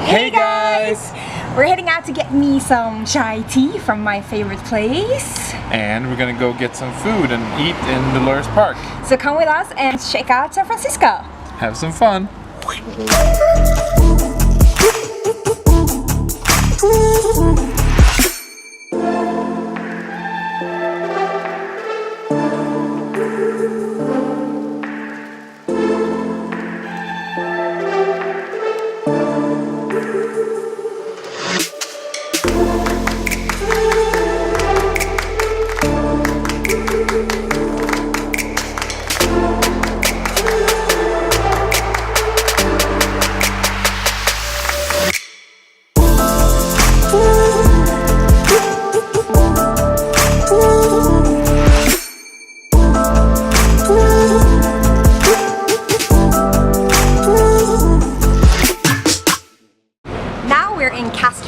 Hey guys! We're heading out to get me some chai tea from my favorite place. And we're gonna go get some food and eat in Dolores Park. So come with us and check out San Francisco. Have some fun.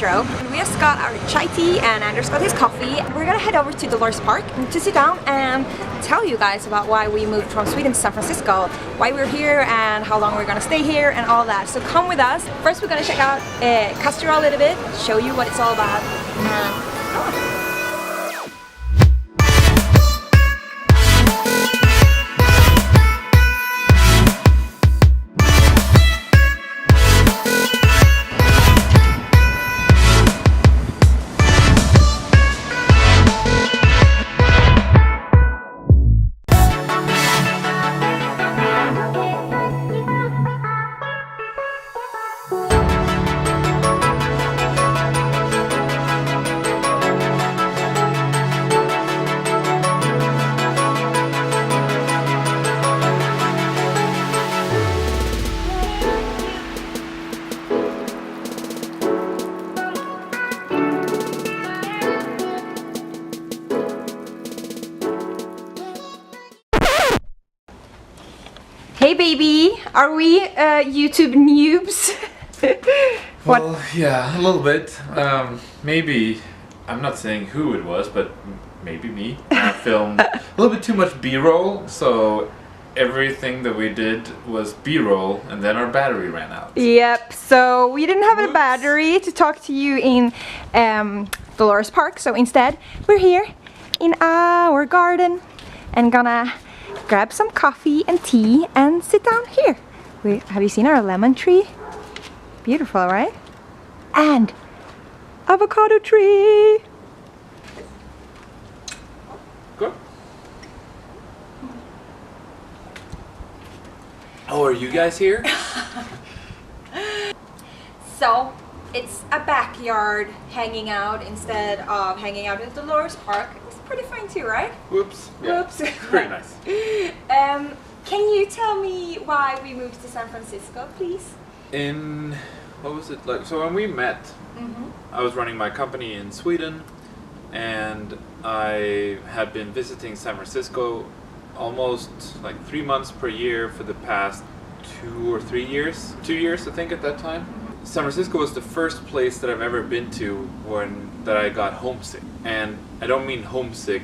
And we just got our chai tea and Anders got his coffee. We're gonna head over to Dolores Park to sit down and tell you guys about why we moved from Sweden to San Francisco, why we're here and how long we're gonna stay here and all that. So come with us. First we're gonna check out Castro a little bit, show you what it's all about. Hey baby, are we YouTube noobs? Well, yeah, a little bit. Maybe, I'm not saying who it was, but maybe me. I filmed a little bit too much B-roll, so everything that we did was B-roll, and then our battery ran out. Yep, so we didn't have a battery to talk to you in Dolores Park, so instead we're here in our garden and gonna grab some coffee and tea and sit down here. Have you seen our lemon tree? Beautiful, right? And avocado tree. Good. Oh, are you guys here? So it's a backyard hanging out instead of hanging out at Dolores Park. It's pretty fun too, right? Whoops. Yeah. Whoops. It's very nice. Can you tell me why we moved to San Francisco, please? What was it like? So when we met, I was running my company in Sweden, and I had been visiting San Francisco almost like 3 months per year for the past 2 or 3 years. 2 years, I think, at that time. San Francisco was the first place that I've ever been to that I got homesick. And I don't mean homesick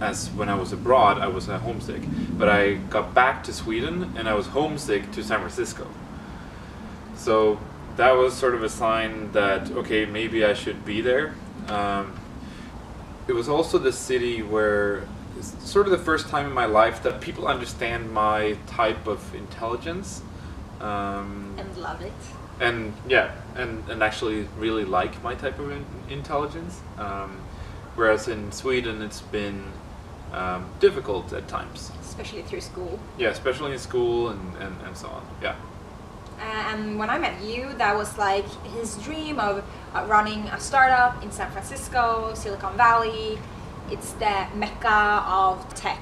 as when I was abroad, I was homesick. But I got back to Sweden and I was homesick to San Francisco. So that was sort of a sign that, okay, maybe I should be there. It was also the city where it's sort of the first time in my life that people understand my type of intelligence. And love it. And yeah, and actually really like my type of intelligence. Whereas in Sweden it's been difficult at times. Especially through school. Yeah, especially in school and so on, yeah. and when I met you, that was like his dream of running a startup in San Francisco, Silicon Valley. It's the mecca of tech,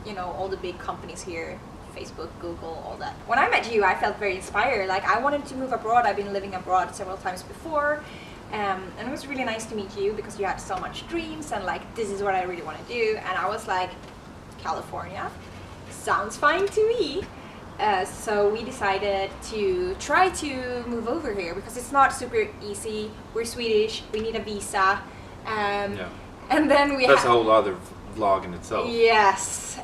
you know, all the big companies here, Facebook, Google, all that. When I met you, I felt very inspired. Like, I wanted to move abroad. I've been living abroad several times before. And it was really nice to meet you because you had so much dreams and like, this is what I really want to do. And I was like, California sounds fine to me. So we decided to try to move over here because it's not super easy. We're Swedish, we need a visa. Yeah. And then we That's a whole other vlog in itself. Yes.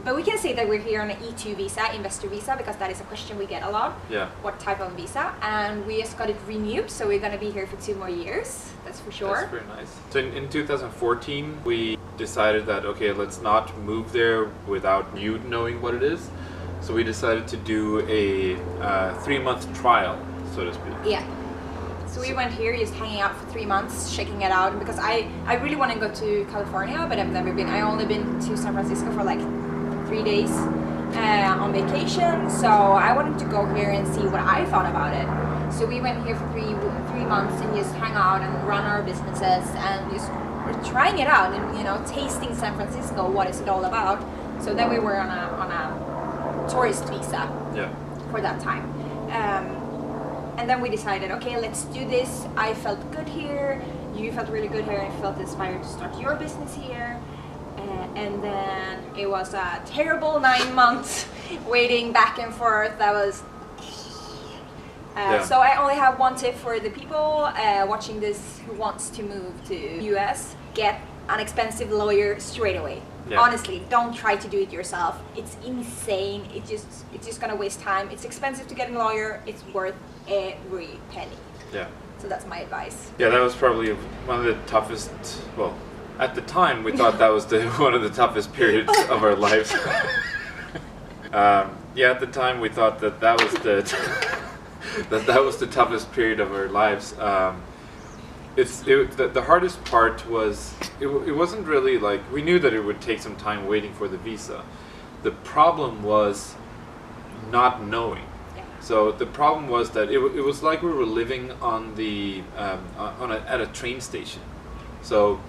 But we can say that we're here on an E02 visa, investor visa, because that is a question we get a lot. Yeah. What type of visa? And we just got it renewed, so we're going to be here for 2 more years. That's for sure. That's very nice. So in 2014, we decided that, okay, let's not move there without you knowing what it is. So we decided to do a 3-month trial, so to speak. Yeah. So we went here just hanging out for 3 months, checking it out, because I really want to go to California, but I've never been. I only been to San Francisco for like 3 days on vacation, so I wanted to go here and see what I thought about it. So we went here for 3 months and just hang out and run our businesses and just we're trying it out and, you know, tasting San Francisco, what is it all about. So then we were on a tourist visa. Yeah. For that time. And then we decided, okay, let's do this. I felt good here, you felt really good here, and felt inspired to start your business here. And then it was a terrible 9 months waiting back and forth. That was so I only have one tip for the people watching this who wants to move to US. Get an expensive lawyer straight away. Yeah. Honestly, don't try to do it yourself. It's insane. It's just gonna waste time. It's expensive to get a lawyer. It's worth every penny. Yeah. So that's my advice. Yeah, that was probably one of the toughest. Well, at the time, we thought that was one of the toughest periods of our lives. Yeah, at the time, we thought that was the toughest period of our lives. The hardest part was it wasn't really like we knew that it would take some time waiting for the visa. The problem was not knowing. Yeah. So the problem was that it was like we were living on at a train station. So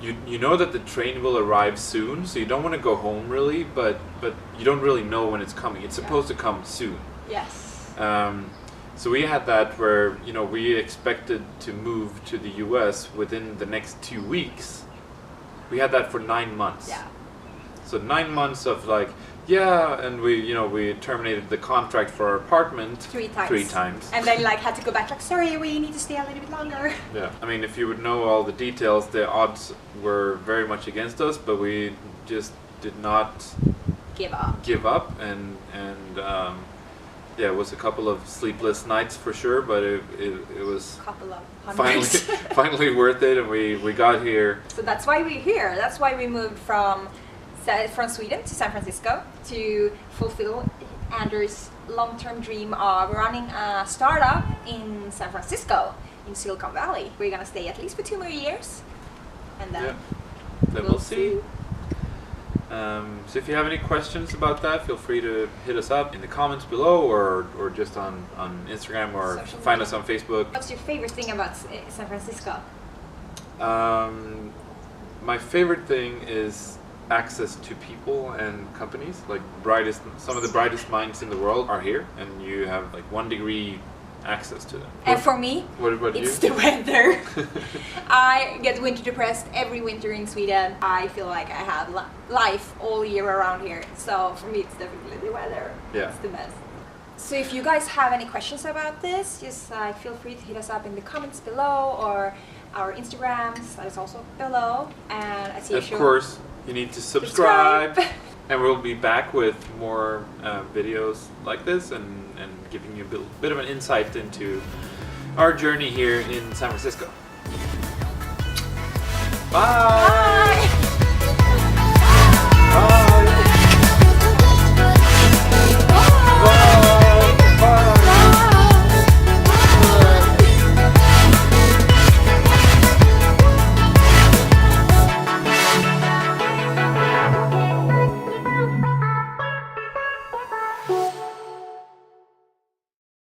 you know that the train will arrive soon, so you don't want to go home really, but you don't really know when it's coming. It's supposed to come soon. Yes. So we had that where, you know, we expected to move to the US within the next 2 weeks. We had that for 9 months. Yeah. So 9 months of like, yeah, and we terminated the contract for our apartment 3 times. 3 times. And then like had to go back like, sorry, we need to stay a little bit longer. Yeah. I mean, if you would know all the details, the odds were very much against us, but we just did not Give up. and yeah, it was a couple of sleepless nights for sure, but it was Couple of hundreds. finally worth it, and we got here. So that's why we're here. That's why we moved from Sweden to San Francisco to fulfill Anders' long-term dream of running a startup in San Francisco, in Silicon Valley. We're gonna stay at least for 2 more years, and then we'll see. So if you have any questions about that, feel free to hit us up in the comments below, or just on Instagram, or find us on Facebook. What's your favorite thing about San Francisco? My favorite thing is access to people and companies. Like some of the brightest minds in the world are here, and you have like 1 degree access to them. And for me, what about it's you? the weather. I get winter depressed every winter in Sweden. I feel like I have life all year around here. So for me, it's definitely the weather. Yeah. It's the best. So if you guys have any questions about this, just feel free to hit us up in the comments below, or our Instagrams, that is also below. And as usual, of course, you need to subscribe. And we'll be back with more videos like this, and giving you a bit of an insight into our journey here in San Francisco. Bye! Bye!